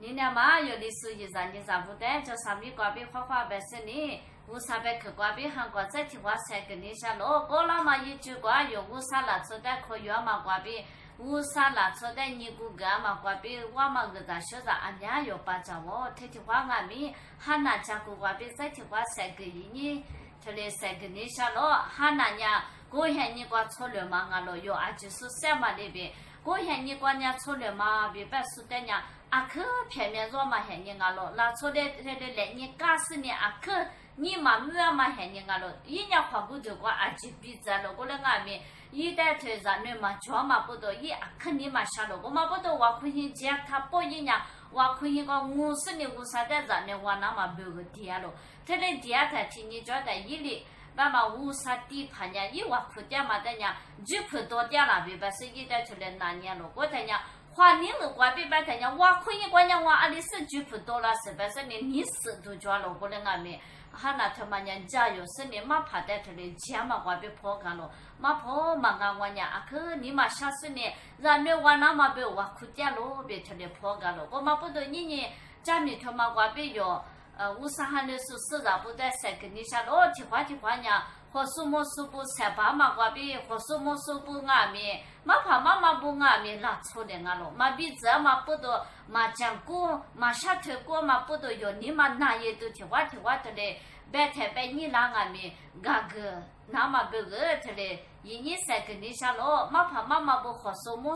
你俩嘛有的是一让你让不得，就上面挂边花花白是你，乌沙白去挂边韩国再提话才跟你下落，过了嘛一句话有乌沙拿出的可以嘛挂边。乌沙拿出的尼古格嘛，挂边我们个在学着俺家有把着我，他提话俺们喊那家个挂边再提话3个月呢，这里3个月下落，喊那家过年你挂错了嘛，俺lo有啊就是什么那边，过年你挂伢错了嘛，别把说的伢啊可偏面说嘛，喊你俺lo，拿错的他的来你干死你啊可。你嘛没嘛喊你俺lo，人家花骨头瓜啊就比咱了，过来俺们一代头让你嘛叫嘛不多，也肯定嘛下了，我嘛不多我可以讲他不一样，我可以讲50年50代让你我那么没个底了，他的底下他听你讲的一里，爸妈50底盘呀，一我苦点嘛的呀，就苦多点了，别把是一代出来拿年了，我的呀。花年了，怪别白他讲，我可以管讲我阿里是就不多了，是不是你死都抓了过来俺们。哈那他妈娘家有是你妈怕带出来钱嘛，我别破干了，妈破嘛俺我娘啊可你妈下次呢，让你我那么别我苦点了，别出来破干了，我妈不懂你家里他妈我别有50汉的是让不带3个你下了，提话呢。和什么说不三八嘛瓜比，和什么说不俺们，嘛怕妈妈不俺们拿错的俺了，嘛比这嘛不多，嘛讲过，嘛下头过嘛不多有你嘛那也都提话的嘞，白天白你让俺们那个那么别个的嘞，一年3个你下了，嘛怕妈妈不和什么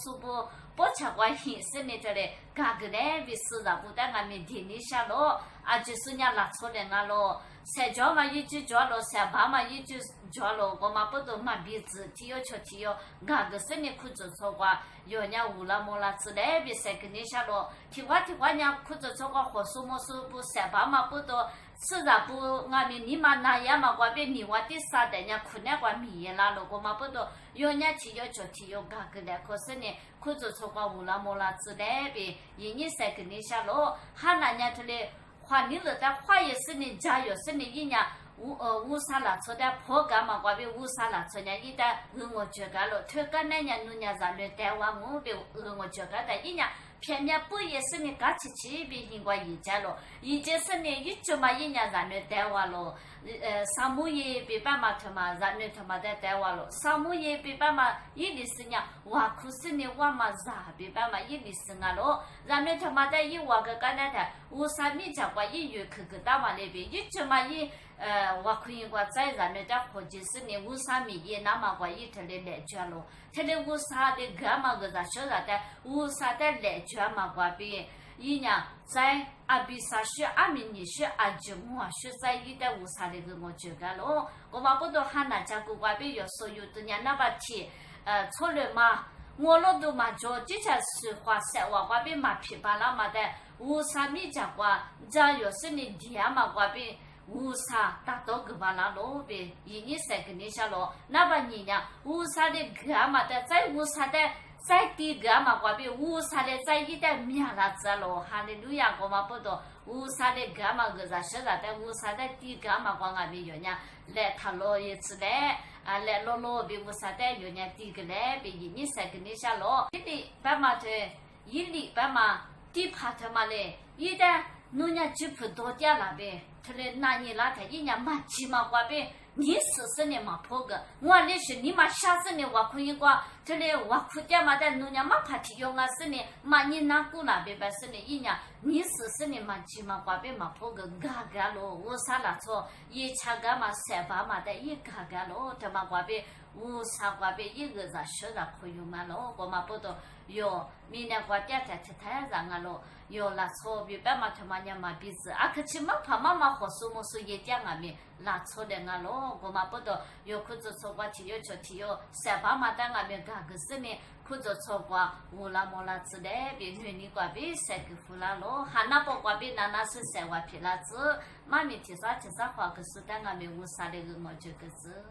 说不吃关系是你的嘞，那个嘞比是让不得俺们听你下了，啊就是人家拿错的俺了。3脚嘛一句脚了，3把嘛一句脚了，我嘛不懂嘛鼻子，提要吃提要，俺个是你苦着错瓜，有人乌拉莫拉之类别3个你下了，提话人苦着错瓜，和什么说不3把嘛不多，是然不俺们你嘛那样嘛，我别你我的啥的人苦那瓜米也拉了，我嘛不懂，有人提要吃提要，俺个嘞可是呢苦着错瓜乌拉莫拉之类别，一年3个你下了，喊那人他嘞。花你了，但花也是你家有是你一年乌沙拉出的破干嘛？我别乌沙拉出呢，一旦我觉干了，推干那年农年让你带我别我觉干的一年，偏偏不也是你干起别人过一家了，一件是你一直嘛一年让你带我了，上木也别办嘛他妈让你他妈的带我了，上木也别办嘛一里是呢，我可是你我嘛啥别办嘛一里是俺了，让你他妈的一我个干那的，乌沙米家过一月去打完那边一直嘛一。我可以我再让你的伙计是你乌沙米也那么我一头的来卷了，他的乌沙的干嘛个啥晓得的乌沙的来卷嘛我比一年在阿比萨学阿米尼学阿舅我学在一的乌沙的个我觉得了，我嘛不都喊那家个我比有所有的人那把题错了嘛，我老多嘛就之前是话说我比嘛批判了嘛的乌沙米家我这有是你爹嘛我比。乌沙达到个巴拉罗呗，一年3个你下了，那把你呢？乌沙的干嘛的？在乌沙的在地干嘛？我比乌沙的在一代米拉子了，哈利路亚，我嘛不懂。乌沙的干嘛个啥说的？乌沙的地干嘛？我俺们有呢，来他老一次来，来老比乌沙的有呢地个来，比一年3个你下了，一里半嘛的，一里半嘛地帕特嘛嘞，一代。农家就不多点了呗，他嘞那你那他一年嘛起码花呗，你试你嘛破个，我那是你嘛下次你我可以过，他嘞我苦点嘛的农家嘛怕提用啊是你嘛你拿过那边是你一年你试你嘛起码花呗嘛破个嘎咯，我啥那错一查个嘛3把嘛的一嘎咯，他嘛花呗。乌沙瓜别一个人学了可以嘛咯，我嘛不懂有明年过点在太让俺咯，有那错别白嘛他妈娘嘛鼻子，可起码怕妈妈和什么事也讲俺们那错的俺咯，我嘛不懂有可做错过提有就提有3把嘛但俺们干个事呢，可做错过乌拉莫拉之类别女人瓜别3个胡啦咯，还那不瓜别那是3万皮拉子，妈咪提啥话个事但俺们乌沙的个我这个是。